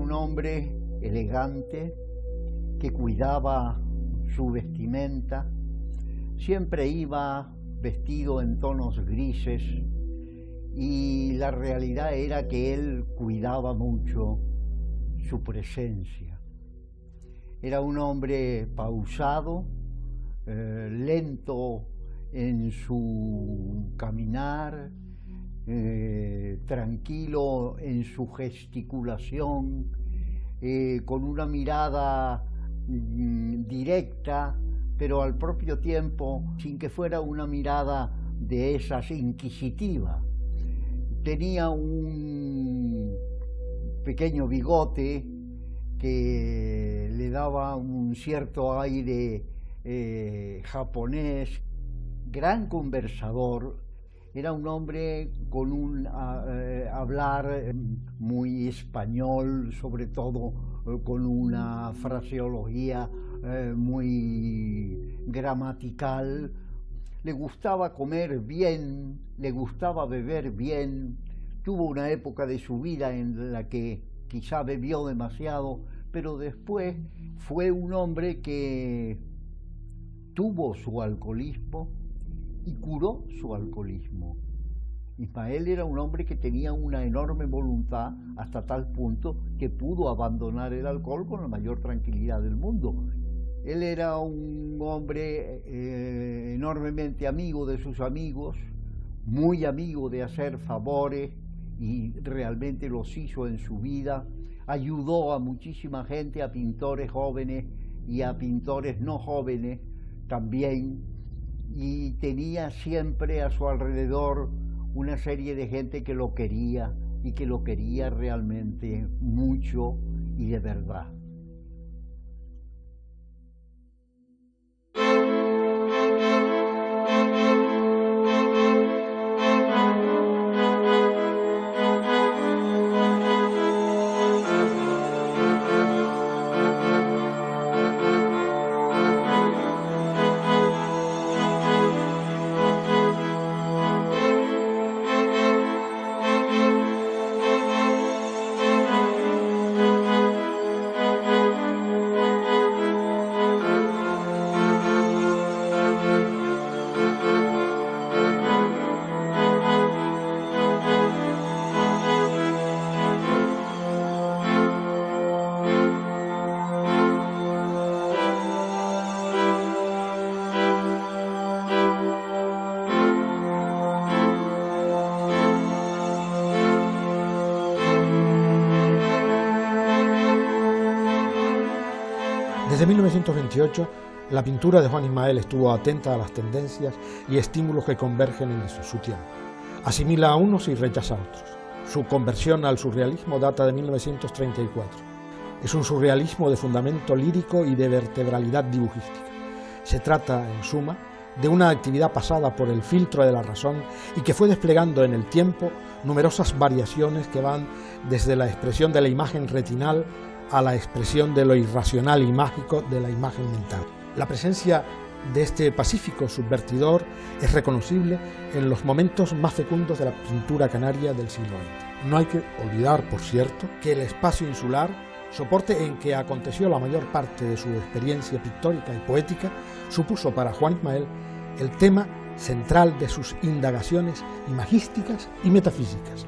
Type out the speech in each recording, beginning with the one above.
un hombre elegante que cuidaba su vestimenta, siempre iba vestido en tonos grises y la realidad era que él cuidaba mucho su presencia. Era un hombre pausado, lento en su caminar, tranquilo en su gesticulación, con una mirada directa, pero al propio tiempo sin que fuera una mirada de esas inquisitiva. Tenía un pequeño bigote que le daba un cierto aire japonés, gran conversador. Era un hombre con un hablar muy español, sobre todo con una fraseología muy gramatical. Le gustaba comer bien, le gustaba beber bien. Tuvo una época de su vida en la que quizá bebió demasiado, pero después fue un hombre que tuvo su alcoholismo y curó su alcoholismo. Ismael era un hombre que tenía una enorme voluntad hasta tal punto que pudo abandonar el alcohol con la mayor tranquilidad del mundo. Él era un hombre enormemente amigo de sus amigos, muy amigo de hacer favores y realmente los hizo en su vida. Ayudó a muchísima gente, a pintores jóvenes y a pintores no jóvenes también, y tenía siempre a su alrededor una serie de gente que lo quería y que lo quería realmente mucho y de verdad. Desde 1928, la pintura de Juan Ismael estuvo atenta a las tendencias y estímulos que convergen en su tiempo. Asimila a unos y rechaza a otros. Su conversión al surrealismo data de 1934. Es un surrealismo de fundamento lírico y de vertebralidad dibujística. Se trata, en suma, de una actividad pasada por el filtro de la razón y que fue desplegando en el tiempo numerosas variaciones que van desde la expresión de la imagen retinal a la expresión de lo irracional y mágico de la imagen mental. La presencia de este pacífico subvertidor es reconocible en los momentos más fecundos de la pintura canaria del siglo XX. No hay que olvidar, por cierto, que el espacio insular, soporte en que aconteció la mayor parte de su experiencia pictórica y poética, supuso para Juan Ismael el tema central de sus indagaciones imagísticas y metafísicas.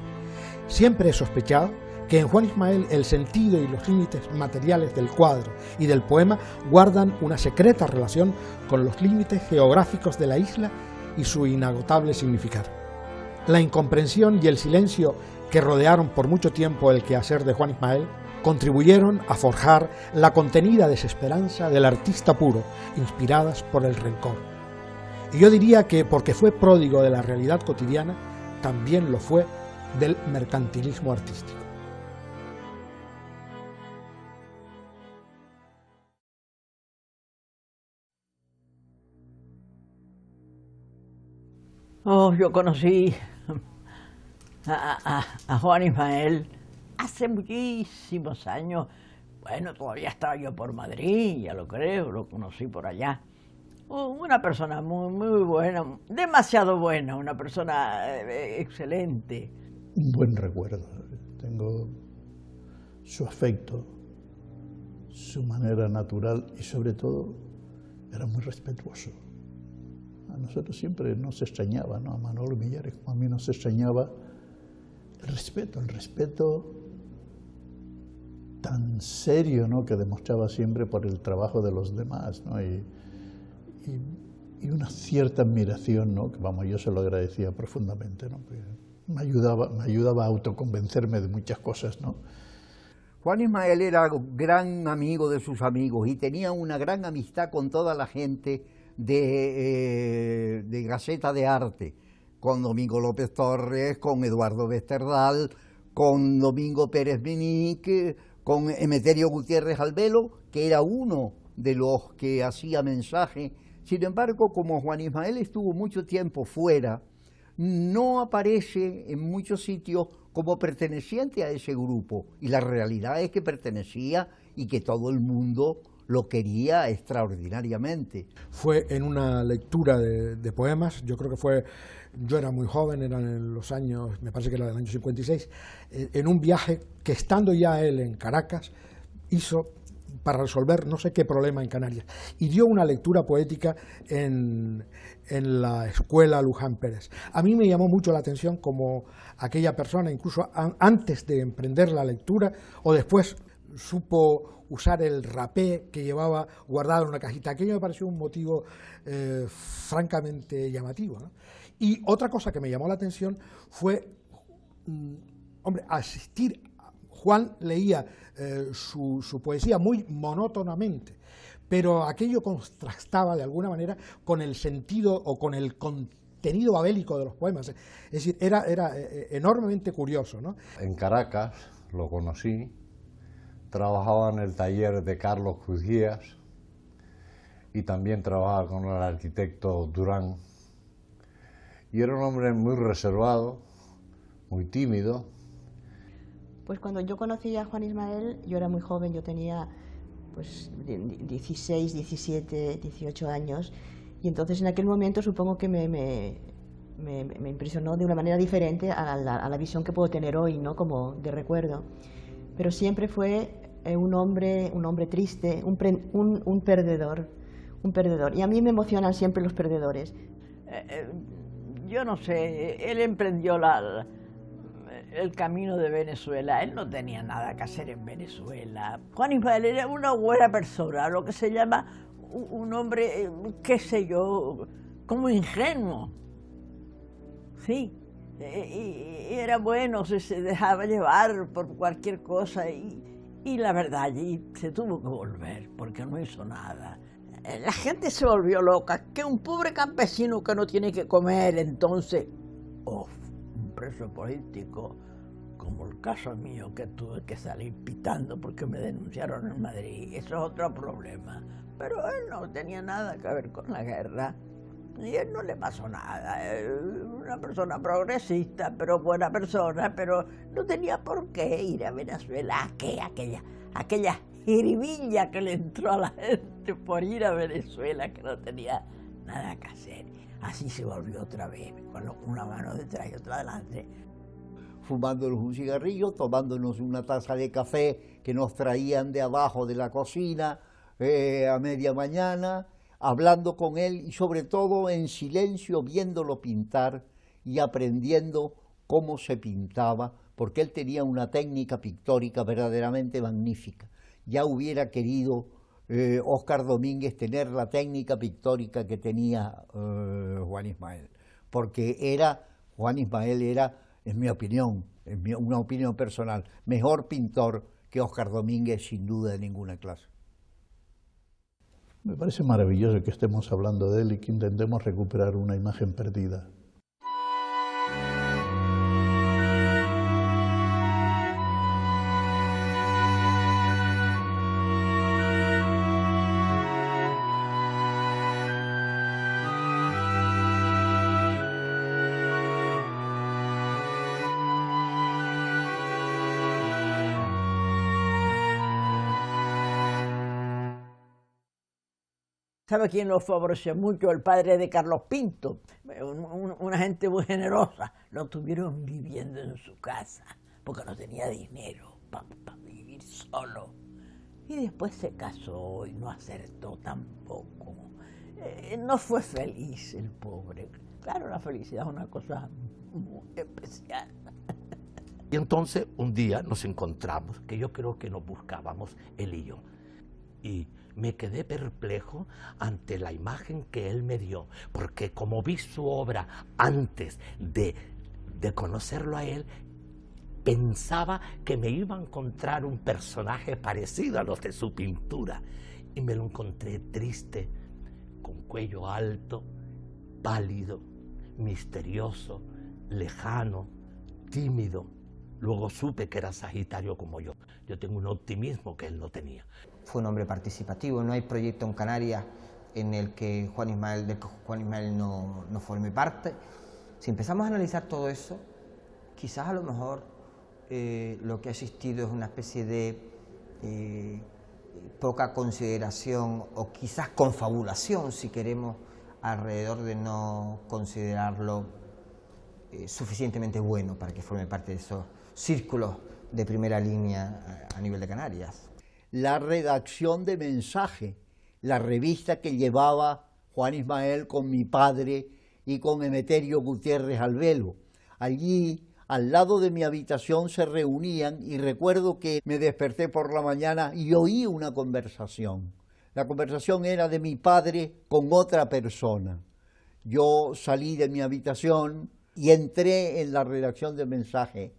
Siempre he sospechado que en Juan Ismael el sentido y los límites materiales del cuadro y del poema guardan una secreta relación con los límites geográficos de la isla y su inagotable significado. La incomprensión y el silencio que rodearon por mucho tiempo el quehacer de Juan Ismael contribuyeron a forjar la contenida desesperanza del artista puro, inspiradas por el rencor. Y yo diría que porque fue pródigo de la realidad cotidiana, también lo fue del mercantilismo artístico. Oh, yo conocí a Juan Ismael hace muchísimos años. Bueno, todavía estaba yo por Madrid, ya lo creo, lo conocí por allá. Una persona muy, muy buena, demasiado buena, una persona excelente. Un buen recuerdo. Tengo su afecto, su manera natural y sobre todo era muy respetuoso. A nosotros siempre nos extrañaba, ¿no? A Manolo Millares como a mí nos extrañaba el respeto tan serio, ¿no? Que demostraba siempre por el trabajo de los demás, ¿no? Y una cierta admiración, ¿no? Que vamos, yo se lo agradecía profundamente, ¿no? Me ayudaba a autoconvencerme de muchas cosas, ¿no? Juan Ismael era gran amigo de sus amigos y tenía una gran amistad con toda la gente de Gaceta de Arte, con Domingo López Torres, con Eduardo Westerdal, con Domingo Pérez Menique, con Emeterio Gutiérrez Albelo, que era uno de los que hacía mensaje. Sin embargo, como Juan Ismael estuvo mucho tiempo fuera, no aparece en muchos sitios como perteneciente a ese grupo, y la realidad es que pertenecía y que todo el mundo lo quería extraordinariamente. Fue en una lectura de poemas, yo creo que fue, yo era muy joven, eran en los años, me parece que era del año 56, en un viaje que estando ya él en Caracas, hizo para resolver no sé qué problema en Canarias, y dio una lectura poética en la escuela Luján Pérez. A mí me llamó mucho la atención como aquella persona, incluso antes de emprender la lectura o después, supo usar el rapé que llevaba guardado en una cajita. Aquello me pareció un motivo francamente llamativo, ¿no? Y otra cosa que me llamó la atención fue, hombre, asistir. Juan leía su poesía muy monótonamente, pero aquello contrastaba de alguna manera con el sentido o con el contenido babélico de los poemas. Es decir, era enormemente curioso, ¿no? En Caracas lo conocí, trabajaba en el taller de Carlos Crujías y también trabajaba con el arquitecto Durán. Y era un hombre muy reservado, muy tímido. Pues cuando yo conocí a Juan Ismael, yo era muy joven, yo tenía pues 16, 17, 18 años, y entonces en aquel momento supongo que me impresionó de una manera diferente a la visión que puedo tener hoy, ¿no? Como de recuerdo. Pero siempre fue un hombre triste, un perdedor, y a mí me emocionan siempre los perdedores. Yo no sé, él emprendió el camino de Venezuela. Él no tenía nada que hacer en Venezuela. Juan Ismael era una buena persona, lo que se llama un hombre, qué sé yo, como ingenuo. Sí, y era bueno, se dejaba llevar por cualquier cosa y la verdad allí se tuvo que volver porque no hizo nada. La gente se volvió loca, que un pobre campesino que no tiene que comer, entonces, un preso político, como el caso mío, que tuve que salir pitando porque me denunciaron en Madrid, eso es otro problema. Pero él no tenía nada que ver con la guerra y a él no le pasó nada. Una persona progresista, pero buena persona, pero no tenía por qué ir a Venezuela. Aquella jiribilla que le entró a la gente por ir a Venezuela, que no tenía nada que hacer. Así se volvió otra vez, con una mano detrás y otra delante. Fumándonos un cigarrillo, tomándonos una taza de café que nos traían de abajo de la cocina a media mañana, hablando con él y sobre todo en silencio, viéndolo pintar y aprendiendo cómo se pintaba, porque él tenía una técnica pictórica verdaderamente magnífica. Ya hubiera querido Óscar Domínguez tener la técnica pictórica que tenía Juan Ismael, porque Juan Ismael era, en mi opinión, una opinión personal, mejor pintor que Óscar Domínguez sin duda de ninguna clase. Me parece maravilloso que estemos hablando de él y que intentemos recuperar una imagen perdida. ¿Sabe quién lo favoreció mucho? El padre de Carlos Pinto, una gente muy generosa. Lo tuvieron viviendo en su casa, porque no tenía dinero para vivir vivir solo. Y después se casó y no acertó tampoco. No fue feliz el pobre. Claro, la felicidad es una cosa muy especial. Y entonces un día nos encontramos, que yo creo que nos buscábamos él y yo. Y me quedé perplejo ante la imagen que él me dio, porque como vi su obra antes de conocerlo a él, pensaba que me iba a encontrar un personaje parecido a los de su pintura. Y me lo encontré triste, con cuello alto, pálido, misterioso, lejano, tímido. Luego supe que era Sagitario como yo. Yo tengo un optimismo que él no tenía. Fue un hombre participativo, no hay proyecto en Canarias en el que Juan Ismael no forme parte. Si empezamos a analizar todo eso, quizás a lo mejor lo que ha existido es una especie de poca consideración o quizás confabulación, si queremos, alrededor de no considerarlo suficientemente bueno para que forme parte de esos círculos de primera línea a nivel de Canarias. La redacción de Mensaje, la revista que llevaba Juan Ismael con mi padre y con Emeterio Gutiérrez Albelo. Allí, al lado de mi habitación, se reunían y recuerdo que me desperté por la mañana y oí una conversación. La conversación era de mi padre con otra persona. Yo salí de mi habitación y entré en la redacción de Mensaje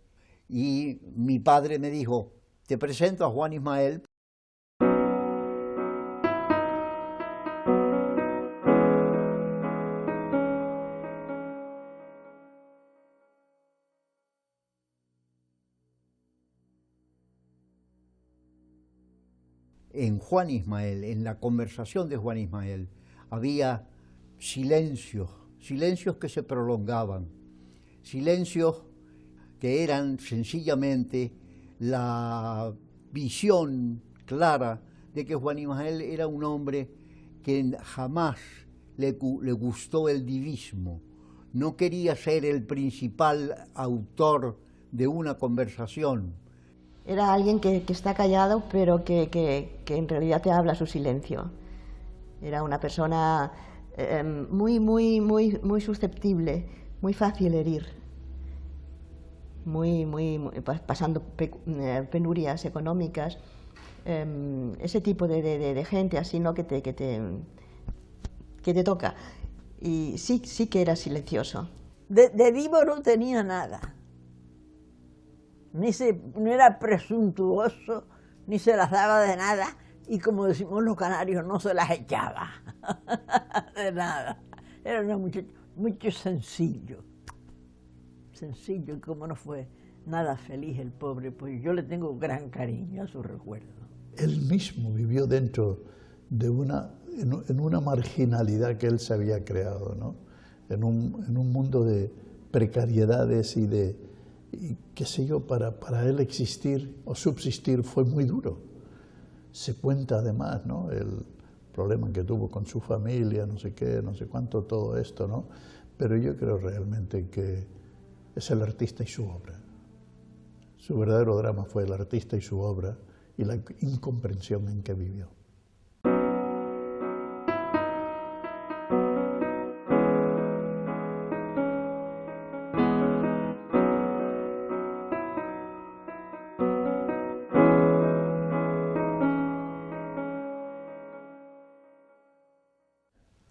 y mi padre me dijo: te presento a Juan Ismael. En Juan Ismael, en la conversación de Juan Ismael, había silencios que se prolongaban, silencios que eran sencillamente la visión clara de que Juan Ismael era un hombre que jamás le gustó el divismo, no quería ser el principal autor de una conversación. Era alguien que está callado, pero que en realidad te habla su silencio. Era una persona muy susceptible, muy fácil herir, pasando penurias económicas, ese tipo de gente así, ¿no? que te toca. Y sí que era silencioso. De vivo no tenía nada. No era presuntuoso, ni se las daba de nada, y como decimos los canarios, no se las echaba de nada. Era un muchacho muy sencillo, y como no fue nada feliz el pobre, pues yo le tengo gran cariño a su recuerdo. Él mismo vivió dentro de en una marginalidad que él se había creado, ¿no? En un mundo de precariedades y qué sé yo, para él existir o subsistir fue muy duro. Se cuenta además, ¿no?, el problema que tuvo con su familia, no sé qué, no sé cuánto, todo esto, ¿no? Pero yo creo realmente que es el artista y su obra. Su verdadero drama fue el artista y su obra y la incomprensión en que vivió.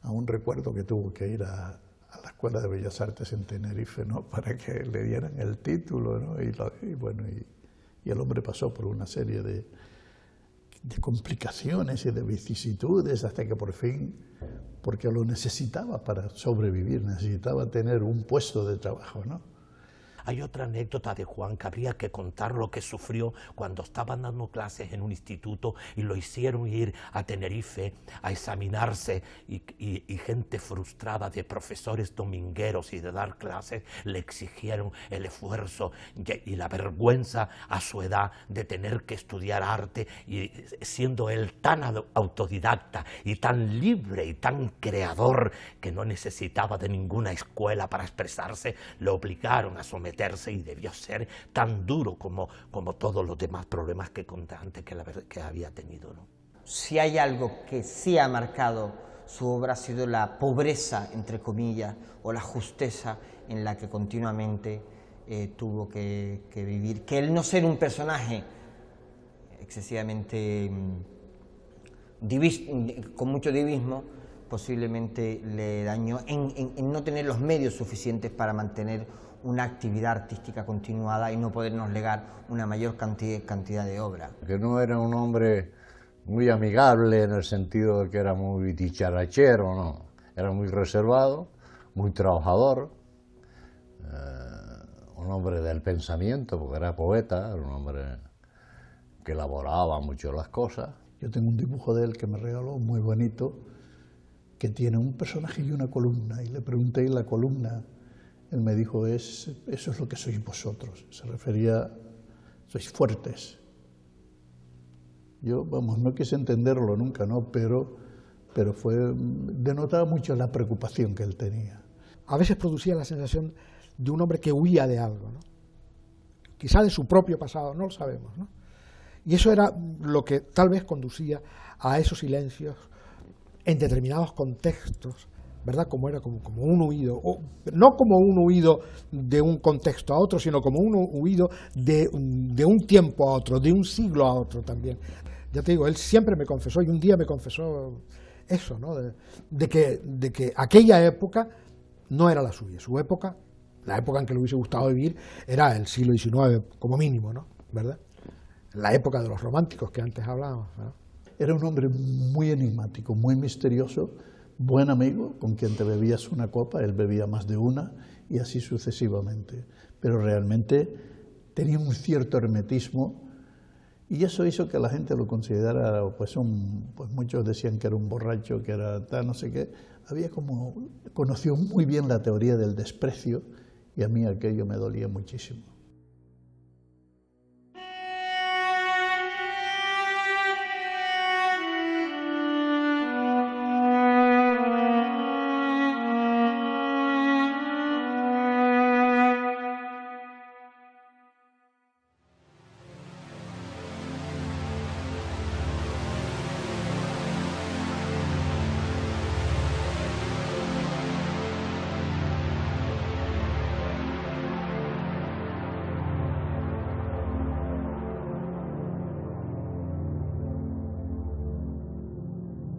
Aún recuerdo que tuvo que ir a la Escuela de Bellas Artes en Tenerife, ¿no?, para que le dieran el título, ¿no? Y el hombre pasó por una serie de complicaciones y de vicisitudes hasta que por fin, porque lo necesitaba para sobrevivir, necesitaba tener un puesto de trabajo, ¿no? Hay otra anécdota de Juan que habría que contar lo que sufrió cuando estaban dando clases en un instituto y lo hicieron ir a Tenerife a examinarse y gente frustrada de profesores domingueros y de dar clases le exigieron el esfuerzo y la vergüenza a su edad de tener que estudiar arte, y siendo él tan autodidacta y tan libre y tan creador que no necesitaba de ninguna escuela para expresarse, lo obligaron a someterse someterse y debió ser tan duro como todos los demás problemas que conté antes que había tenido, ¿no? Si hay algo que sí ha marcado su obra ha sido la pobreza, entre comillas, o la justeza en la que continuamente tuvo que vivir. Que el no ser un personaje excesivamente con mucho divismo, posiblemente le dañó en no tener los medios suficientes para mantener una actividad artística continuada y no podernos legar una mayor cantidad de obra. Que no era un hombre muy amigable en el sentido de que era muy dicharachero, no. Era muy reservado, muy trabajador, un hombre del pensamiento, porque era poeta, era un hombre que elaboraba mucho las cosas. Yo tengo un dibujo de él que me regaló, muy bonito, que tiene un personaje y una columna, y le pregunté en la columna, él me dijo, eso es lo que sois vosotros, se refería, sois fuertes. Yo, vamos, no quise entenderlo nunca, ¿no? Pero denotaba mucho la preocupación que él tenía. A veces producía la sensación de un hombre que huía de algo, ¿no? Quizá de su propio pasado, no lo sabemos, ¿no? Y eso era lo que tal vez conducía a esos silencios en determinados contextos, ¿verdad? Como era como un huido, no como un huido de un contexto a otro, sino como un huido de un tiempo a otro, de un siglo a otro también. Ya te digo, él siempre me confesó, y un día me confesó eso, ¿no? De que aquella época no era la suya, su época, la época en que le hubiese gustado vivir, era el siglo XIX, como mínimo, ¿no? ¿Verdad? La época de los románticos que antes hablábamos, ¿no? Era un hombre muy enigmático, muy misterioso, buen amigo, con quien te bebías una copa, él bebía más de una, y así sucesivamente. Pero realmente tenía un cierto hermetismo, y eso hizo que la gente lo considerara, pues muchos decían que era un borracho, que era tal, no sé qué. Conoció muy bien la teoría del desprecio, y a mí aquello me dolía muchísimo.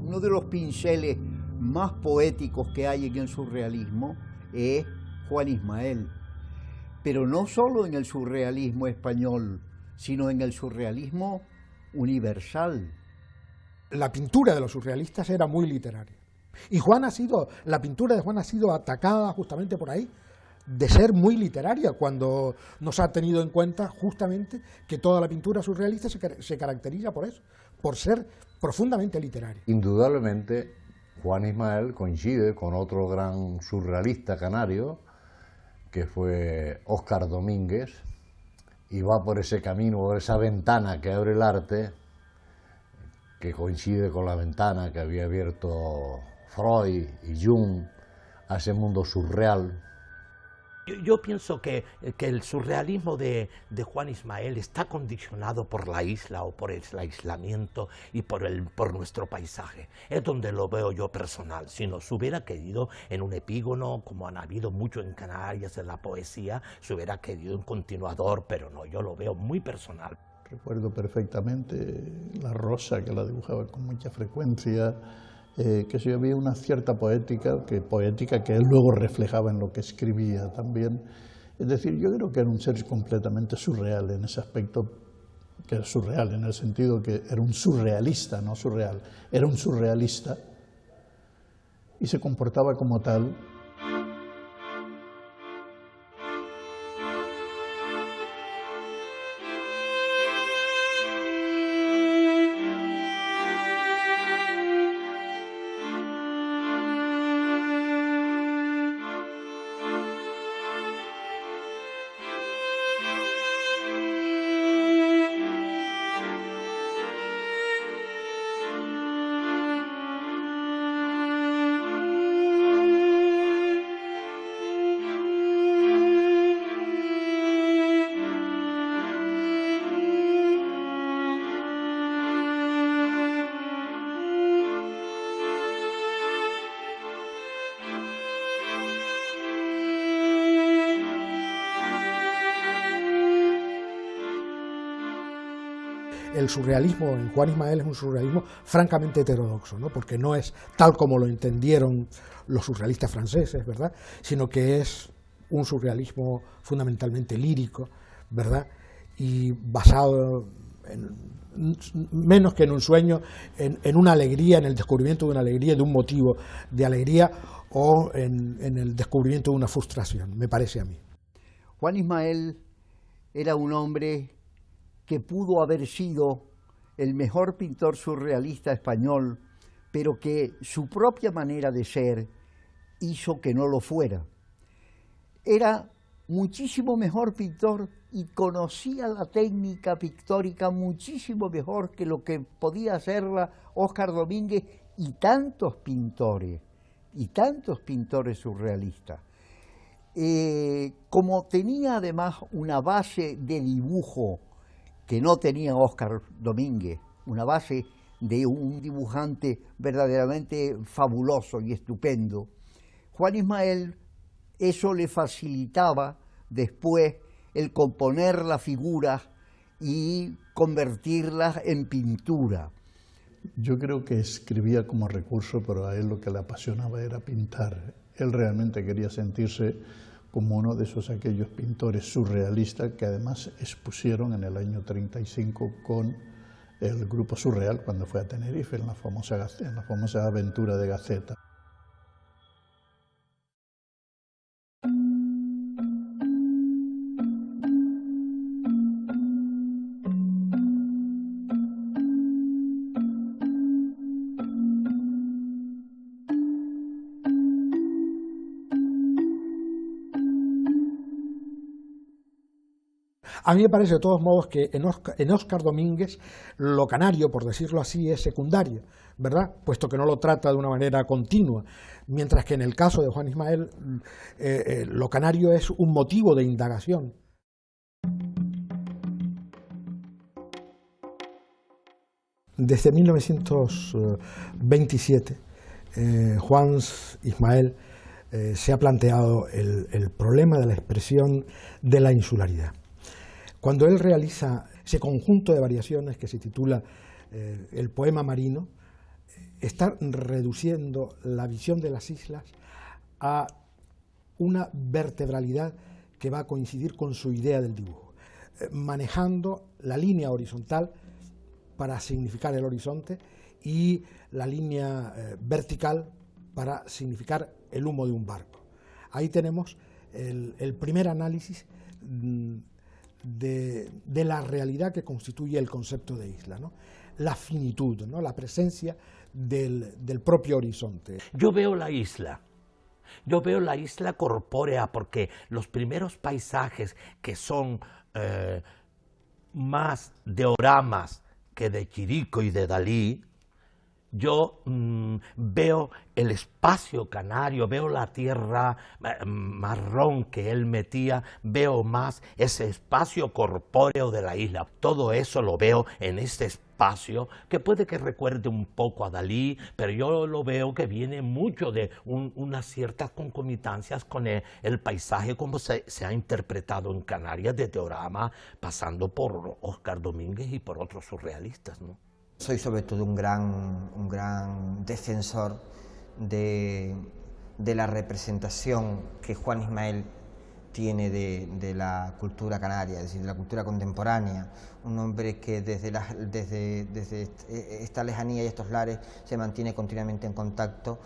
Uno de los pinceles más poéticos que hay en el surrealismo es Juan Ismael, pero no solo en el surrealismo español, sino en el surrealismo universal. La pintura de los surrealistas era muy literaria, y la pintura de Juan ha sido atacada justamente por ahí, de ser muy literaria, cuando nos ha tenido en cuenta justamente que toda la pintura surrealista se caracteriza por eso, por ser profundamente literaria. Indudablemente, Juan Ismael coincide con otro gran surrealista canario, que fue Óscar Domínguez, y va por ese camino, por esa ventana que abre el arte, que coincide con la ventana que había abierto Freud y Jung a ese mundo surreal. Yo pienso que el surrealismo de Juan Ismael está condicionado por la isla o por el aislamiento y por nuestro paisaje. Es donde lo veo yo personal. Si nos hubiera querido en un epígono, como han habido mucho en Canarias, en la poesía, se hubiera querido un continuador, pero no, yo lo veo muy personal. Recuerdo perfectamente la rosa, que la dibujaba con mucha frecuencia, que sí había una cierta poética que él luego reflejaba en lo que escribía también. Es decir, yo creo que era un ser completamente surreal en ese aspecto, que era surreal en el sentido que era un surrealista, no surreal, era un surrealista y se comportaba como tal. el surrealismo en Juan Ismael es un surrealismo francamente heterodoxo, ¿no? Porque no es tal como lo entendieron los surrealistas franceses, ¿verdad? Sino que es un surrealismo fundamentalmente lírico, ¿verdad? Y basado menos que en un sueño, en una alegría, en el descubrimiento de una alegría, de un motivo de alegría, o en el descubrimiento de una frustración, me parece a mí. Juan Ismael era un hombre que pudo haber sido el mejor pintor surrealista español, pero que su propia manera de ser hizo que no lo fuera. Era muchísimo mejor pintor y conocía la técnica pictórica muchísimo mejor que lo que podía hacerla Óscar Domínguez y tantos pintores surrealistas. Como tenía además una base de dibujo que no tenía Óscar Domínguez, una base de un dibujante verdaderamente fabuloso y estupendo, Juan Ismael eso le facilitaba después el componer las figuras y convertirlas en pintura. Yo creo que escribía como recurso, pero a él lo que le apasionaba era pintar. Él realmente quería sentirse como uno de aquellos pintores surrealistas que además expusieron en el año 35 con el grupo Surreal cuando fue a Tenerife en la famosa aventura de Gaceta. A mí me parece de todos modos que en Óscar Domínguez lo canario, por decirlo así, es secundario, ¿verdad? Puesto que no lo trata de una manera continua, mientras que en el caso de Juan Ismael lo canario es un motivo de indagación. Desde 1927, Juan Ismael se ha planteado el problema de la expresión de la insularidad. Cuando él realiza ese conjunto de variaciones que se titula El poema marino, está reduciendo la visión de las islas a una vertebralidad que va a coincidir con su idea del dibujo, manejando la línea horizontal para significar el horizonte y la línea vertical para significar el humo de un barco. Ahí tenemos el primer análisis de la realidad que constituye el concepto de isla, ¿no? La finitud, ¿no? La presencia del propio horizonte. Yo veo la isla corpórea, porque los primeros paisajes que son más de Oramas que de Chirico y de Dalí, yo veo el espacio canario, veo la tierra marrón que él metía, veo más ese espacio corpóreo de la isla. Todo eso lo veo en este espacio que puede que recuerde un poco a Dalí, pero yo lo veo que viene mucho de unas ciertas concomitancias con el paisaje como se ha interpretado en Canarias desde Orama, pasando por Óscar Domínguez y por otros surrealistas, ¿no? Soy sobre todo un gran defensor de la representación que Juan Ismael tiene de la cultura canaria, es decir, de la cultura contemporánea. Un hombre que desde esta lejanía y estos lares se mantiene continuamente en contacto,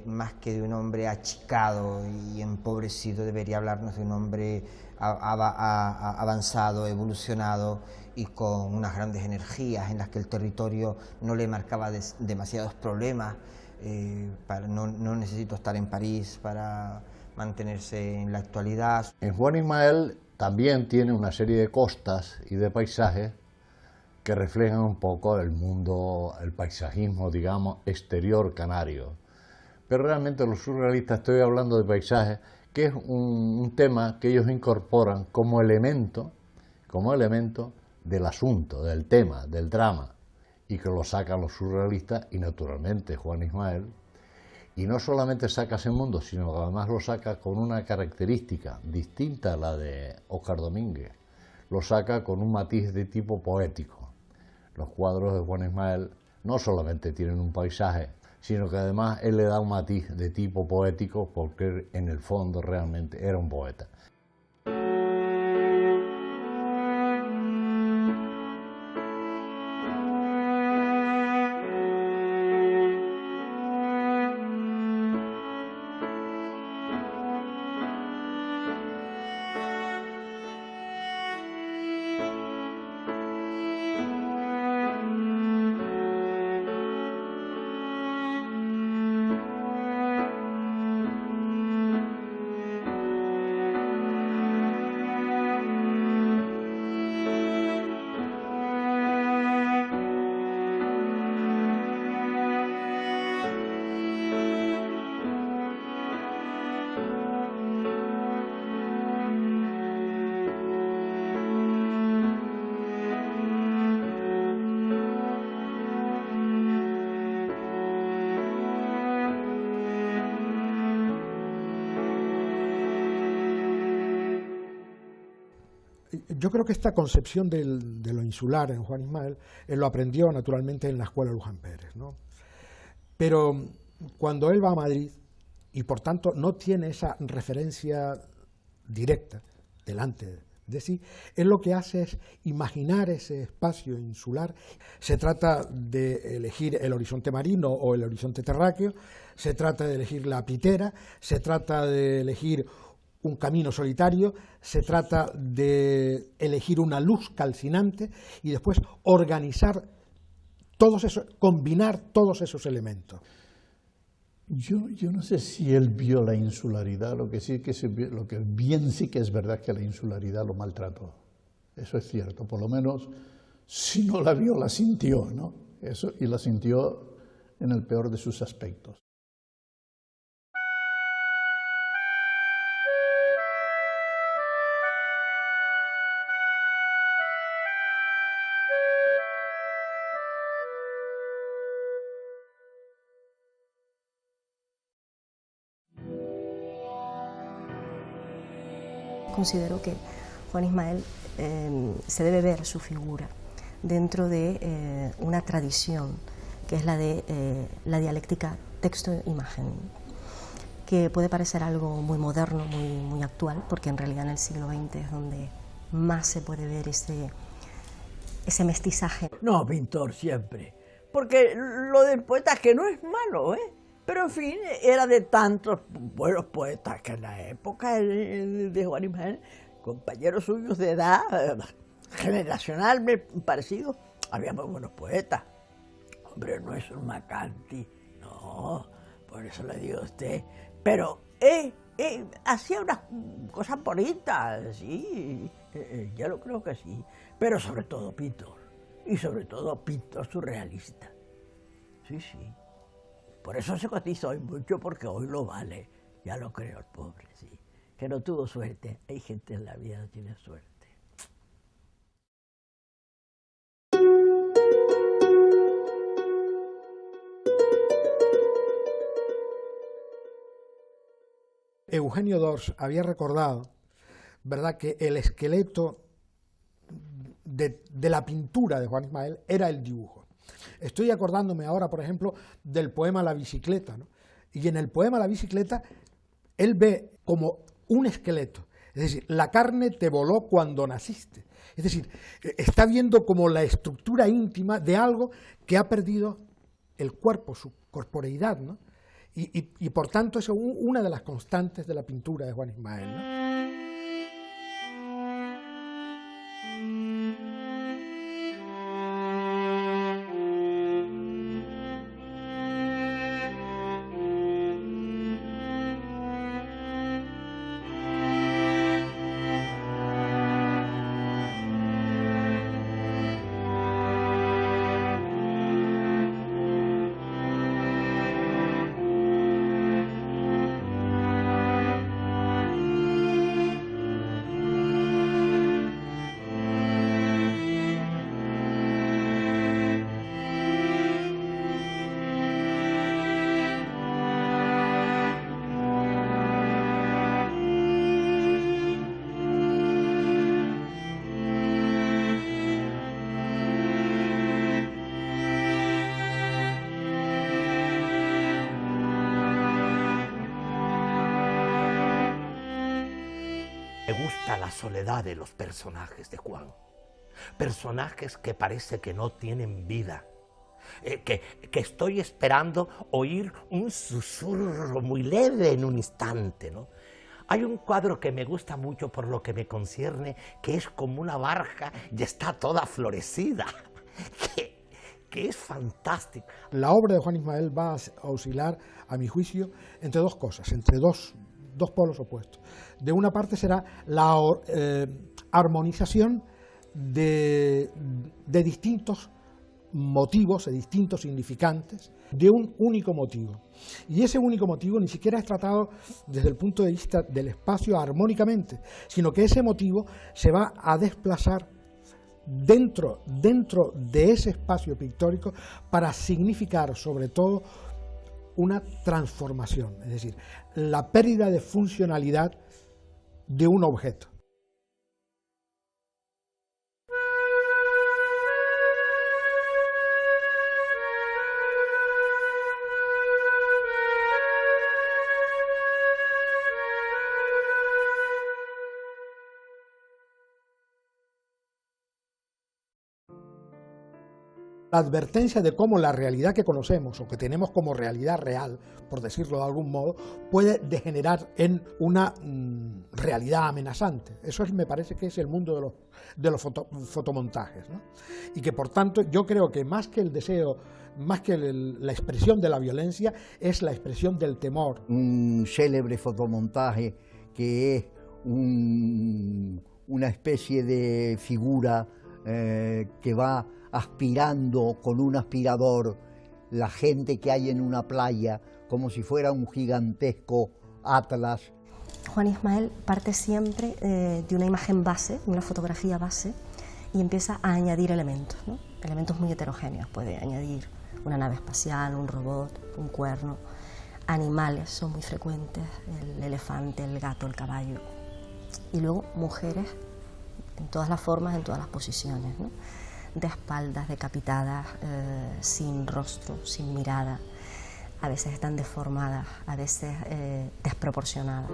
más que de un hombre achicado y empobrecido. Debería hablarnos de un hombre avanzado, evolucionado y con unas grandes energías en las que el territorio no le marcaba demasiados problemas. No necesito estar en París para mantenerse en la actualidad. En Juan Ismael también tiene una serie de costas y de paisajes que reflejan un poco el mundo, el paisajismo, digamos, exterior canario. Pero realmente los surrealistas, estoy hablando de paisajes, que es un tema que ellos incorporan como elemento del asunto, del tema, del drama, y que lo sacan los surrealistas y naturalmente Juan Ismael. Y no solamente saca ese mundo, sino que además lo saca con una característica distinta a la de Óscar Domínguez. Lo saca con un matiz de tipo poético. Los cuadros de Juan Ismael no solamente tienen un paisaje, sino que además él le da un matiz de tipo poético, porque en el fondo realmente era un poeta. Yo creo que esta concepción de lo insular en Juan Ismael, él lo aprendió naturalmente en la escuela Luján Pérez, ¿no? Pero cuando él va a Madrid, y por tanto no tiene esa referencia directa delante de sí, él lo que hace es imaginar ese espacio insular. Se trata de elegir el horizonte marino o el horizonte terráqueo, se trata de elegir la pitera, se trata de elegir un camino solitario, se trata de elegir una luz calcinante y después organizar todos esos, combinar todos esos elementos. Yo no sé si él vio la insularidad, lo que bien sí que es verdad que la insularidad lo maltrató. Eso es cierto, por lo menos si no la vio, la sintió, ¿no? Eso, y la sintió en el peor de sus aspectos. Considero que Juan Ismael se debe ver su figura dentro de una tradición que es la de la dialéctica texto-imagen, que puede parecer algo muy moderno, muy actual, porque en realidad en el siglo XX es donde más se puede ver ese mestizaje. No, pintor siempre, porque lo del poeta que no es malo, ¿eh? Pero en fin, era de tantos buenos poetas que en la época de Juan Ismael, compañeros suyos de edad, generacional parecido, había muy buenos poetas. Hombre, no es un Macanti, no, por eso le digo a usted. Pero hacía unas cosas bonitas, sí, yo lo creo que sí. Pero sobre todo pintor, y sobre todo pintor surrealista. Sí, sí. Por eso se cotiza hoy mucho, porque hoy lo vale. Ya lo creo el pobre, sí. Que no tuvo suerte. Hay gente en la vida que no tiene suerte. Eugenio d'Ors había recordado, ¿verdad?, que el esqueleto de la pintura de Juan Ismael era el dibujo. Estoy acordándome ahora, por ejemplo, del poema La bicicleta, ¿no? Y en el poema La bicicleta, él ve como un esqueleto, es decir, la carne te voló cuando naciste. Es decir, está viendo como la estructura íntima de algo que ha perdido el cuerpo, su corporeidad, ¿no? Y por tanto, eso es una de las constantes de la pintura de Juan Ismael, ¿no? Me gusta la soledad de los personajes de Juan. Personajes que parece que no tienen vida. Que estoy esperando oír un susurro muy leve en un instante, ¿no? Hay un cuadro que me gusta mucho por lo que me concierne, que es como una barca y está toda florecida, que es fantástico. La obra de Juan Ismael va a oscilar, a mi juicio, entre dos cosas, entre dos polos opuestos. De una parte será la armonización de distintos motivos, de distintos significantes, de un único motivo. Y ese único motivo ni siquiera es tratado desde el punto de vista del espacio armónicamente, sino que ese motivo se va a desplazar dentro de ese espacio pictórico para significar sobre todo una transformación, es decir, la pérdida de funcionalidad de un objeto. La advertencia de cómo la realidad que conocemos o que tenemos como realidad real, por decirlo de algún modo, puede degenerar en una realidad amenazante. Eso me parece que es el mundo de los fotomontajes, ¿no? Y que por tanto yo creo que más que el deseo, más que la expresión de la violencia, es la expresión del temor. Un célebre fotomontaje que es una especie de figura que va aspirando con un aspirador la gente que hay en una playa, como si fuera un gigantesco atlas. Juan Ismael parte siempre de una imagen base, de una fotografía base, y empieza a añadir elementos, ¿no? Elementos muy heterogéneos. Puede añadir una nave espacial, un robot, un cuerno, animales son muy frecuentes, el elefante, el gato, el caballo, y luego mujeres en todas las formas, en todas las posiciones, ¿no? De espaldas, decapitadas, sin rostro, sin mirada, a veces están deformadas, a veces desproporcionadas.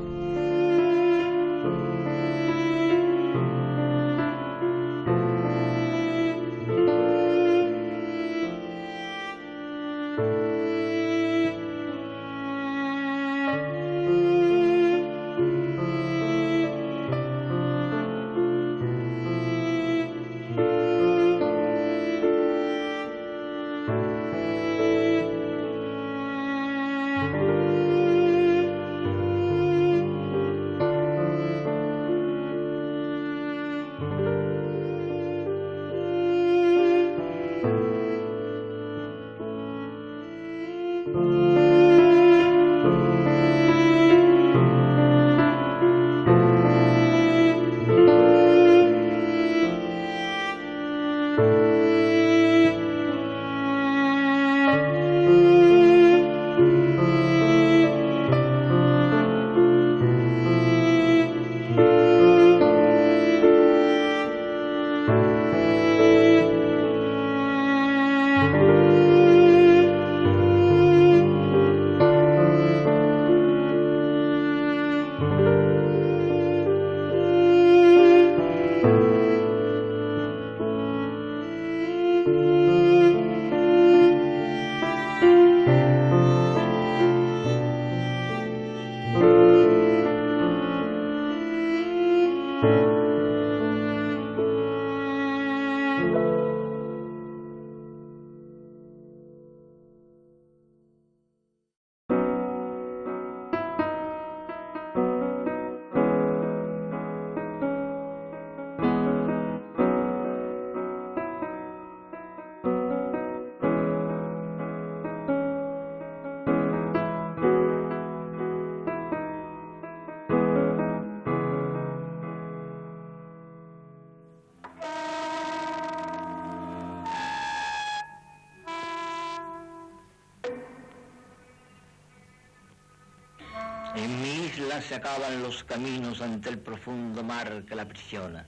En mi isla se acaban los caminos ante el profundo mar que la aprisiona.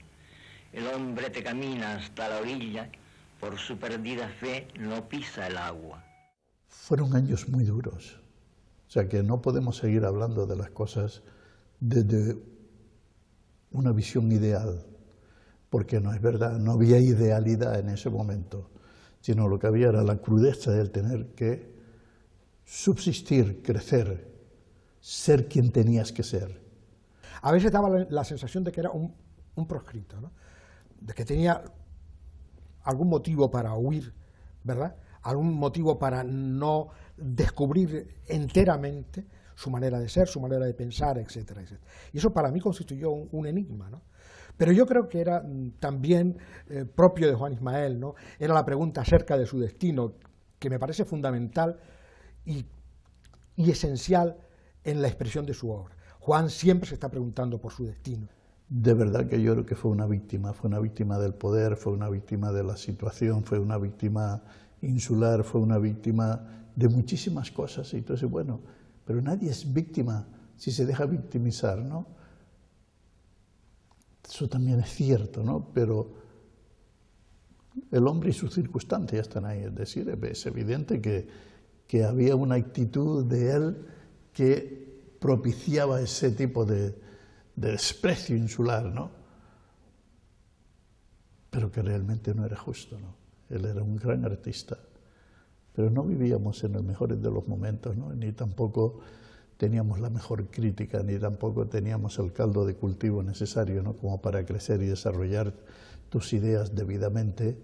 El hombre te camina hasta la orilla, por su perdida fe no pisa el agua. Fueron años muy duros, o sea que no podemos seguir hablando de las cosas desde una visión ideal, porque no es verdad, no había idealidad en ese momento, sino lo que había era la crudeza del tener que subsistir, crecer, ser quien tenías que ser. A veces daba la sensación de que era un proscrito, ¿no? De que tenía algún motivo para huir, ¿verdad? Algún motivo para no descubrir enteramente su manera de ser, su manera de pensar, etcétera, etcétera. Y eso para mí constituyó un enigma, ¿no? Pero yo creo que era también propio de Juan Ismael, ¿no? Era la pregunta acerca de su destino, que me parece fundamental y esencial en la expresión de su obra. Juan siempre se está preguntando por su destino. De verdad que yo creo que fue una víctima del poder, fue una víctima de la situación, fue una víctima insular, fue una víctima de muchísimas cosas. Y entonces, bueno, pero nadie es víctima si se deja victimizar, ¿no? Eso también es cierto, ¿no? Pero el hombre y sus circunstancias están ahí. Es decir, es evidente que había una actitud de él que propiciaba ese tipo de desprecio insular, ¿no? Pero que realmente no era justo, ¿no? Él era un gran artista, pero no vivíamos en el mejor de los momentos, ¿no? Ni tampoco teníamos la mejor crítica, ni tampoco teníamos el caldo de cultivo necesario, ¿no? Como para crecer y desarrollar tus ideas debidamente.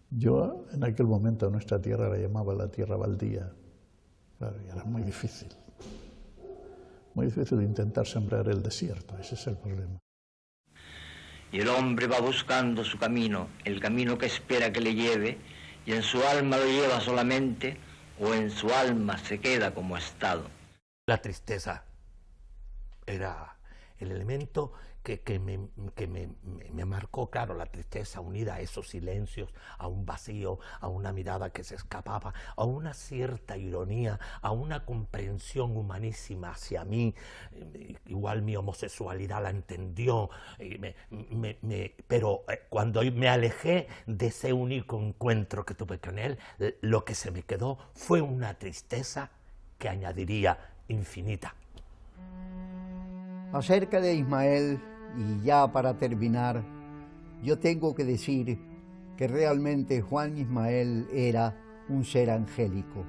Yo en aquel momento a nuestra tierra la llamaba la tierra baldía. Claro, y era muy difícil. Muy difícil intentar sembrar el desierto, ese es el problema. Y el hombre va buscando su camino, el camino que espera que le lleve, y en su alma lo lleva solamente, o en su alma se queda como estado. La tristeza era el elemento que me marcó, claro, la tristeza unida a esos silencios, a un vacío, a una mirada que se escapaba, a una cierta ironía, a una comprensión humanísima hacia mí. Igual mi homosexualidad la entendió, pero cuando me alejé de ese único encuentro que tuve con él, lo que se me quedó fue una tristeza que añadiría infinita. Acerca de Ismael, y ya para terminar, yo tengo que decir que realmente Juan Ismael era un ser angélico.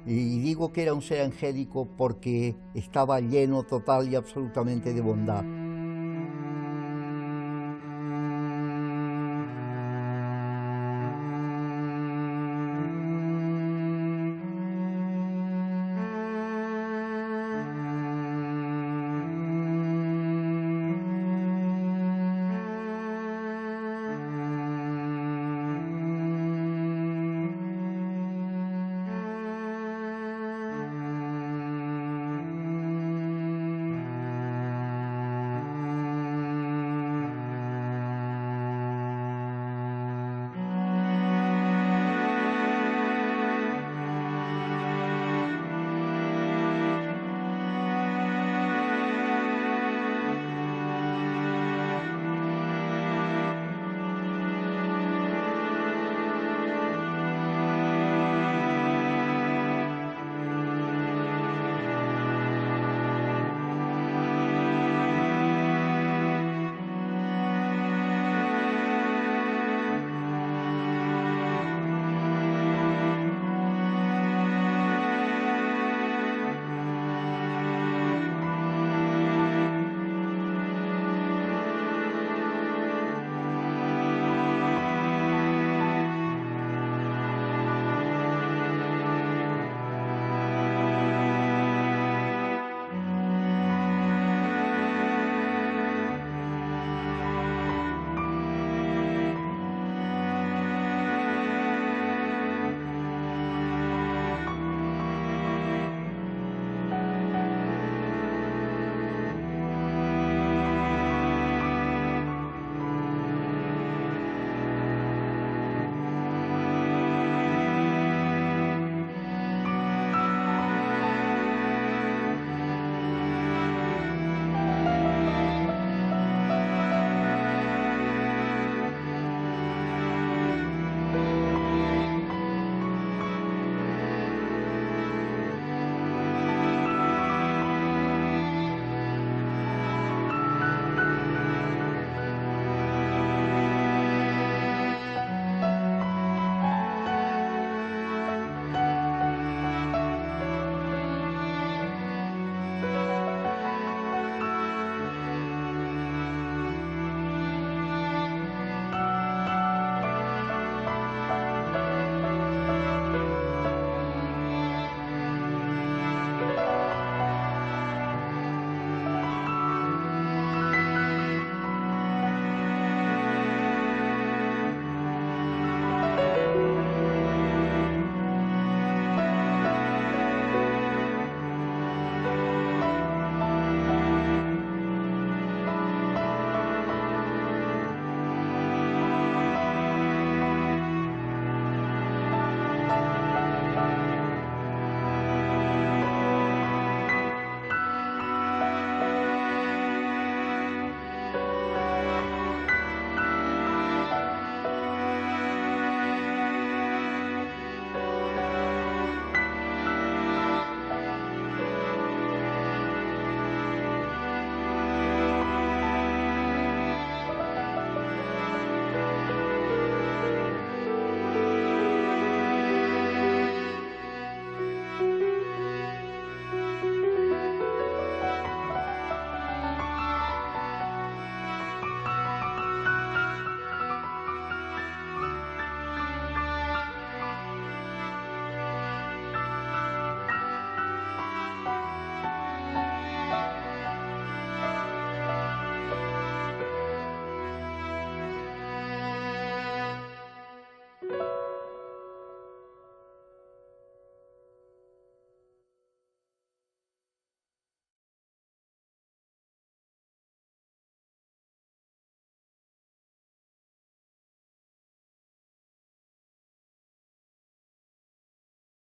Y digo que era un ser angélico porque estaba lleno total y absolutamente de bondad.